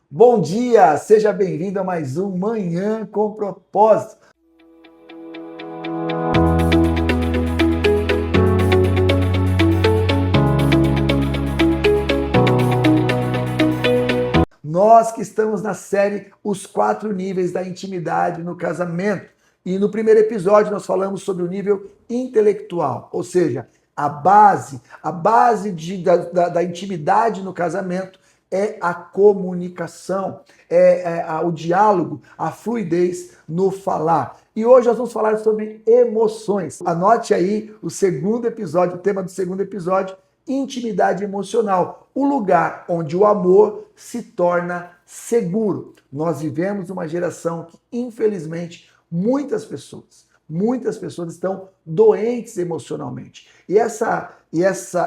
Bom dia, seja bem-vindo a mais um Manhã com Propósito. Nós que estamos na série Os 4 Níveis da Intimidade no Casamento. E no primeiro episódio nós falamos sobre o nível intelectual, ou seja, a base da intimidade no casamento é a comunicação, o diálogo, a fluidez no falar. E hoje nós vamos falar sobre emoções. Anote aí o segundo episódio, o tema do segundo episódio, intimidade emocional, o lugar onde o amor se torna seguro. Nós vivemos uma geração que, infelizmente, muitas pessoas estão doentes emocionalmente.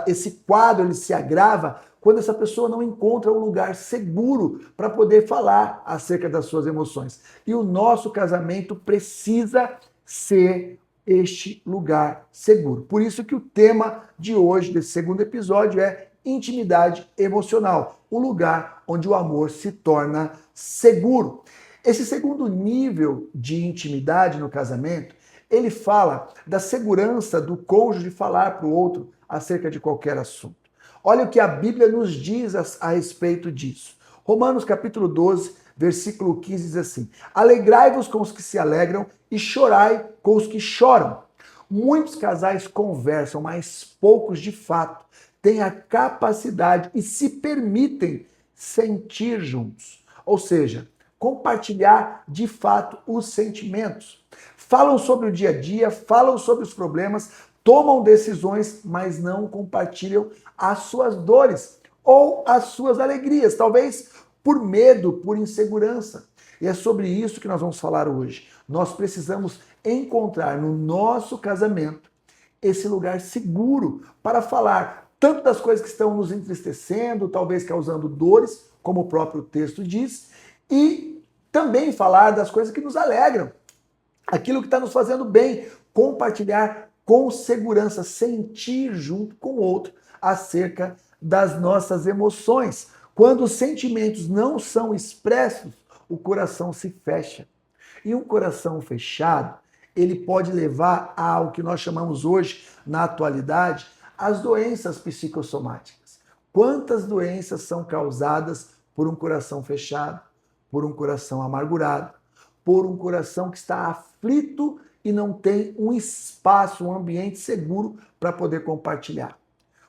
Esse quadro ele se agrava quando essa pessoa não encontra um lugar seguro para poder falar acerca das suas emoções. E o nosso casamento precisa ser este lugar seguro. Por isso que o tema de hoje, desse segundo episódio, é intimidade emocional, o lugar onde o amor se torna seguro. Esse segundo nível de intimidade no casamento, ele fala da segurança do cônjuge falar para o outro acerca de qualquer assunto. Olha o que a Bíblia nos diz a respeito disso. Romanos capítulo 12, versículo 15 diz assim: Alegrai-vos com os que se alegram e chorai com os que choram. Muitos casais conversam, mas poucos de fato têm a capacidade e se permitem sentir juntos. Ou seja, compartilhar de fato os sentimentos. Falam sobre o dia a dia, falam sobre os problemas, tomam decisões, mas não compartilham as suas dores ou as suas alegrias, talvez por medo, por insegurança. E é sobre isso que nós vamos falar hoje. Nós precisamos encontrar no nosso casamento esse lugar seguro para falar tanto das coisas que estão nos entristecendo, talvez causando dores, como o próprio texto diz, e também falar das coisas que nos alegram, aquilo que está nos fazendo bem, compartilhar com segurança, sentir junto com o outro acerca das nossas emoções. Quando os sentimentos não são expressos, o coração se fecha. E um coração fechado, ele pode levar ao que nós chamamos hoje, na atualidade, as doenças psicossomáticas. Quantas doenças são causadas por um coração fechado, por um coração amargurado, por um coração que está aflito e não tem um espaço, um ambiente seguro para poder compartilhar.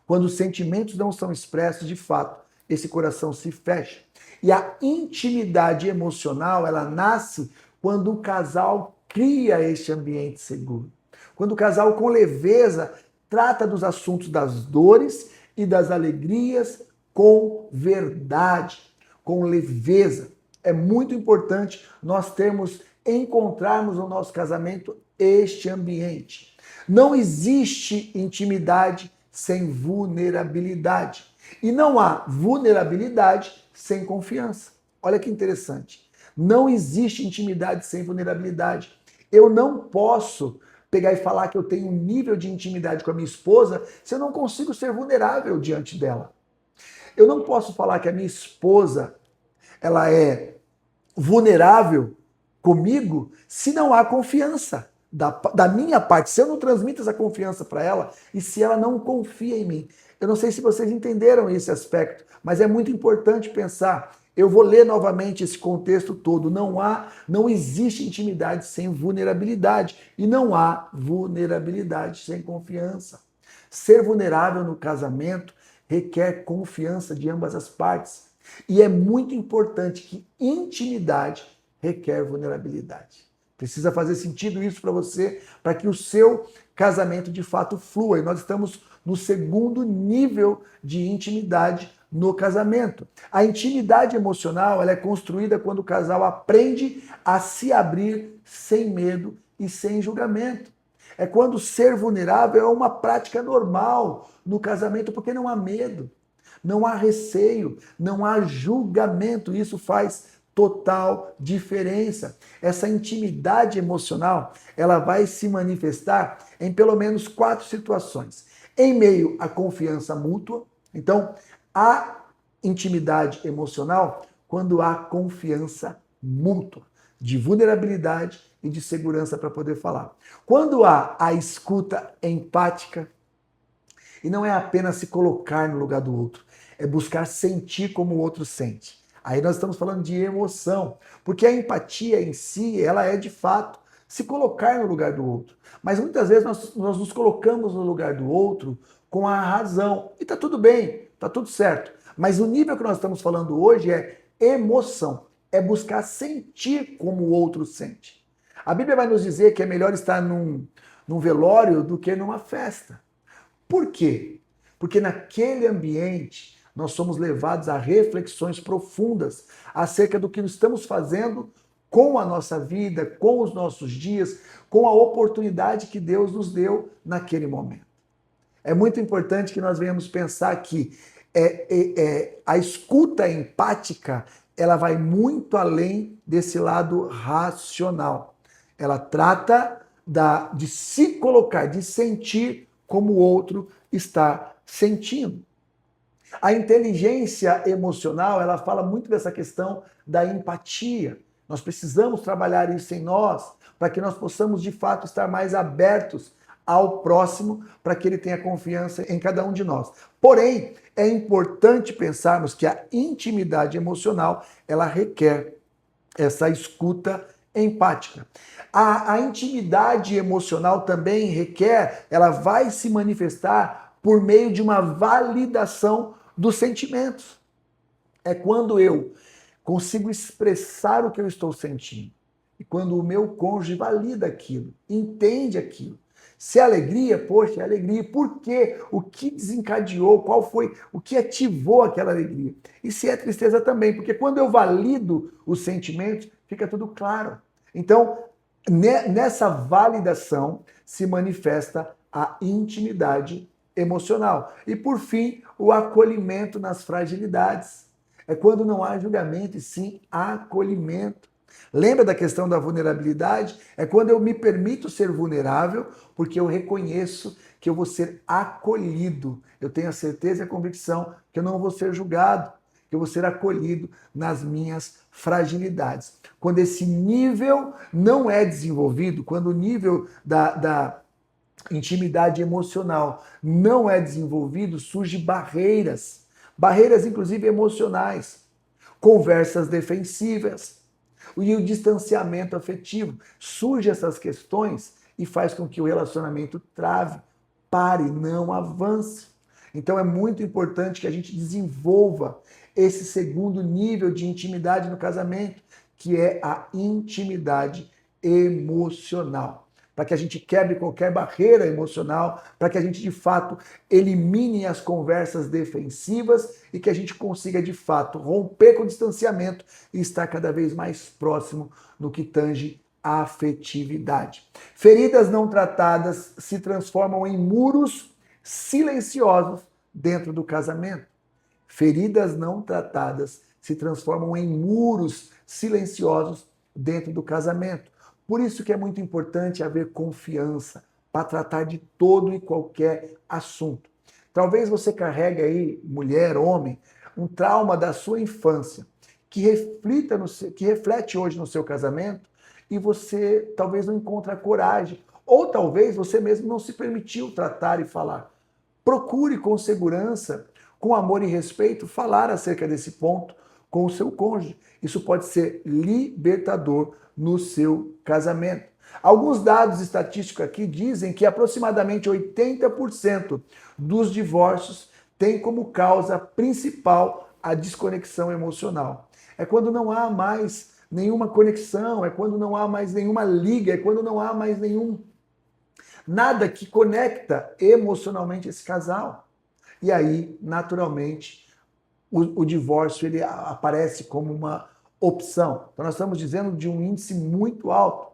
Quando os sentimentos não são expressos, de fato, esse coração se fecha. E a intimidade emocional, ela nasce quando o casal cria este ambiente seguro. Quando o casal, com leveza, trata dos assuntos das dores e das alegrias com verdade, com leveza. É muito importante nós encontrarmos no nosso casamento este ambiente. Não existe intimidade sem vulnerabilidade. E não há vulnerabilidade sem confiança. Olha que interessante. Não existe intimidade sem vulnerabilidade. Eu não posso pegar e falar que eu tenho um nível de intimidade com a minha esposa se eu não consigo ser vulnerável diante dela. Eu não posso falar que a minha esposa ela é vulnerável comigo se não há confiança da minha parte, se eu não transmito essa confiança para ela e se ela não confia em mim. Eu não sei se vocês entenderam esse aspecto, mas é muito importante pensar. Eu vou ler novamente esse contexto todo. Não existe intimidade sem vulnerabilidade e não há vulnerabilidade sem confiança. Ser vulnerável no casamento requer confiança de ambas as partes. E é muito importante que intimidade requer vulnerabilidade. Precisa fazer sentido isso para você, para que o seu casamento de fato flua. E nós estamos no segundo nível de intimidade no casamento. A intimidade emocional ela é construída quando o casal aprende a se abrir sem medo e sem julgamento. É quando ser vulnerável é uma prática normal no casamento, porque não há medo, não há receio, não há julgamento. Isso faz total diferença. Essa intimidade emocional, ela vai se manifestar em pelo menos 4 situações. Em meio à confiança mútua. Então, a intimidade emocional quando há confiança mútua, de vulnerabilidade e de segurança para poder falar. Quando há a escuta empática, e não é apenas se colocar no lugar do outro, é buscar sentir como o outro sente. Aí nós estamos falando de emoção, porque a empatia em si, ela é de fato se colocar no lugar do outro. Mas muitas vezes nós nos colocamos no lugar do outro com a razão. E tá tudo bem, tá tudo certo. Mas o nível que nós estamos falando hoje é emoção, é buscar sentir como o outro sente. A Bíblia vai nos dizer que é melhor estar num velório do que numa festa. Por quê? Porque naquele ambiente nós somos levados a reflexões profundas acerca do que estamos fazendo com a nossa vida, com os nossos dias, com a oportunidade que Deus nos deu naquele momento. É muito importante que nós venhamos pensar que a escuta empática, ela vai muito além desse lado racional. Ela trata de se colocar, de sentir como o outro está sentindo. A inteligência emocional, ela fala muito dessa questão da empatia. Nós precisamos trabalhar isso em nós, para que nós possamos, de fato, estar mais abertos ao próximo, para que ele tenha confiança em cada um de nós. Porém, é importante pensarmos que a intimidade emocional, ela requer essa escuta empática. A intimidade emocional também requer, ela vai se manifestar por meio de uma validação dos sentimentos. É quando eu consigo expressar o que eu estou sentindo. E quando o meu cônjuge valida aquilo, entende aquilo. Se é alegria, poxa, é alegria. Por quê? O que desencadeou? Qual foi? O que ativou aquela alegria? E se é tristeza também, porque quando eu valido os sentimentos, fica tudo claro. Então, nessa validação se manifesta a intimidade emocional. E por fim, o acolhimento nas fragilidades. É quando não há julgamento e sim acolhimento. Lembra da questão da vulnerabilidade? É quando eu me permito ser vulnerável, porque eu reconheço que eu vou ser acolhido. Eu tenho a certeza e a convicção que eu não vou ser julgado, que eu vou ser acolhido nas minhas fragilidades. Quando esse nível não é desenvolvido, quando o nível da intimidade emocional não é desenvolvido, surgem barreiras, inclusive emocionais, conversas defensivas, e o distanciamento afetivo. Surgem essas questões e faz com que o relacionamento trave, pare, não avance. Então é muito importante que a gente desenvolva esse segundo nível de intimidade no casamento, que é a intimidade emocional. Para que a gente quebre qualquer barreira emocional, para que a gente de fato elimine as conversas defensivas e que a gente consiga de fato romper com o distanciamento e estar cada vez mais próximo no que tange a afetividade. Feridas não tratadas se transformam em muros silenciosos dentro do casamento. Feridas não tratadas se transformam em muros silenciosos dentro do casamento. Por isso que é muito importante haver confiança para tratar de todo e qualquer assunto. Talvez você carregue aí, mulher, homem, um trauma da sua infância que reflete hoje no seu casamento e você talvez não encontre a coragem, ou talvez você mesmo não se permitiu tratar e falar. Procure com segurança, com amor e respeito, falar acerca desse ponto com o seu cônjuge. Isso pode ser libertador no seu casamento. Alguns dados estatísticos aqui dizem que aproximadamente 80% dos divórcios têm como causa principal a desconexão emocional. É quando não há mais nenhuma conexão, é quando não há mais nenhuma liga, é quando não há mais nada que conecta emocionalmente esse casal. E aí, naturalmente, o divórcio ele aparece como uma opção. Então, nós estamos dizendo de um índice muito alto.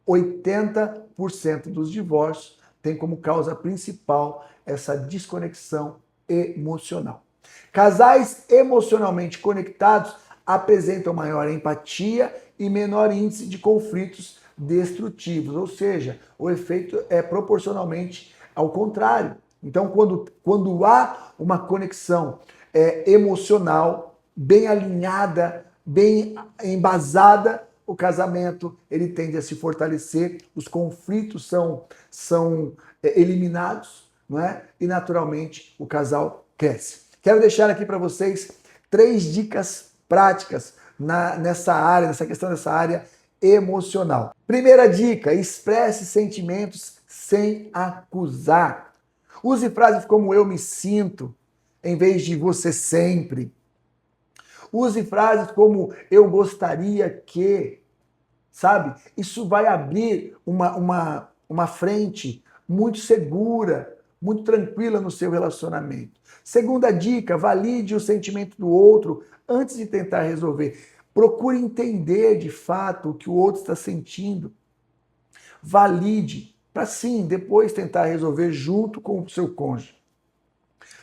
80% dos divórcios tem como causa principal essa desconexão emocional. Casais emocionalmente conectados apresentam maior empatia e menor índice de conflitos destrutivos, ou seja, o efeito é proporcionalmente ao contrário. Então, quando há uma conexão emocional bem alinhada bem embasada, o casamento ele tende a se fortalecer, os conflitos são eliminados, não é? E naturalmente o casal cresce. Quero deixar aqui para vocês 3 dicas práticas nessa questão dessa área emocional. Primeira dica: expresse sentimentos sem acusar. Use frases como eu me sinto, em vez de você sempre. Use frases como eu gostaria que, sabe? Isso vai abrir uma frente muito segura, muito tranquila no seu relacionamento. Segunda dica: valide o sentimento do outro antes de tentar resolver. Procure entender de fato o que o outro está sentindo. Valide, para sim, depois tentar resolver junto com o seu cônjuge.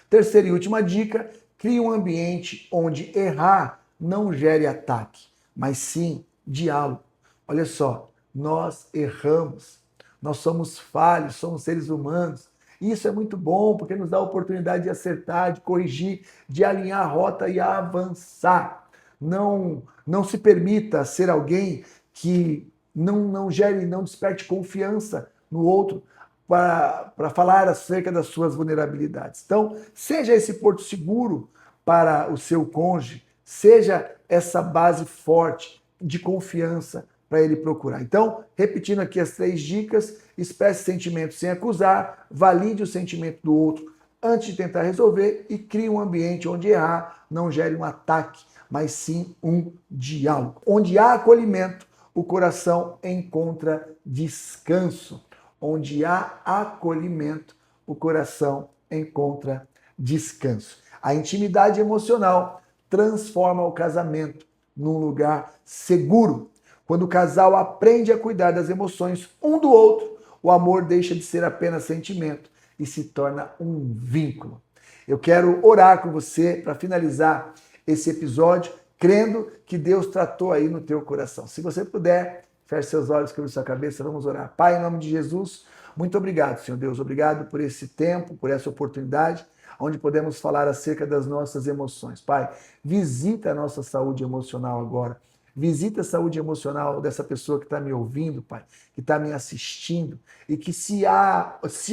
Terceira e última dica: crie um ambiente onde errar não gere ataque, mas sim diálogo. Olha só, nós erramos, nós somos falhos, somos seres humanos. Isso é muito bom porque nos dá a oportunidade de acertar, de corrigir, de alinhar a rota e avançar. Não se permita ser alguém que não gere, não desperte confiança no outro para falar acerca das suas vulnerabilidades. Então, seja esse porto seguro para o seu cônjuge, seja essa base forte de confiança para ele procurar. Então, repetindo aqui as 3 dicas: expresse sentimentos sem acusar, valide o sentimento do outro antes de tentar resolver e crie um ambiente onde errar não gere um ataque, mas sim um diálogo. Onde há acolhimento, o coração encontra descanso. Onde há acolhimento, o coração encontra descanso. A intimidade emocional transforma o casamento num lugar seguro. Quando o casal aprende a cuidar das emoções um do outro, o amor deixa de ser apenas sentimento e se torna um vínculo. Eu quero orar com você para finalizar esse episódio, crendo que Deus tratou aí no teu coração. Se você puder, feche seus olhos, cobre sua cabeça, vamos orar. Pai, em nome de Jesus, muito obrigado, Senhor Deus. Obrigado por esse tempo, por essa oportunidade, onde podemos falar acerca das nossas emoções. Pai, visita a nossa saúde emocional agora. Visita a saúde emocional dessa pessoa que está me ouvindo, Pai, que está me assistindo, e que se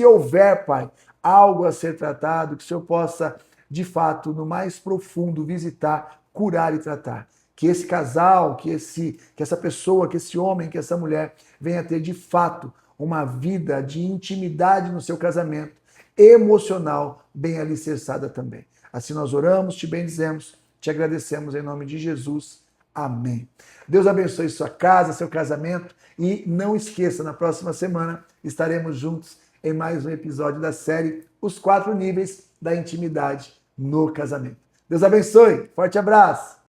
houver, Pai, algo a ser tratado, que o Senhor possa, de fato, no mais profundo, visitar, curar e tratar. Que esse casal, que essa pessoa, que esse homem, que essa mulher venha ter, de fato, uma vida de intimidade no seu casamento, emocional, bem alicerçada também. Assim nós oramos, te bendizemos, te agradecemos em nome de Jesus. Amém. Deus abençoe sua casa, seu casamento, e não esqueça, na próxima semana estaremos juntos em mais um episódio da série Os 4 Níveis da Intimidade no Casamento. Deus abençoe. Forte abraço.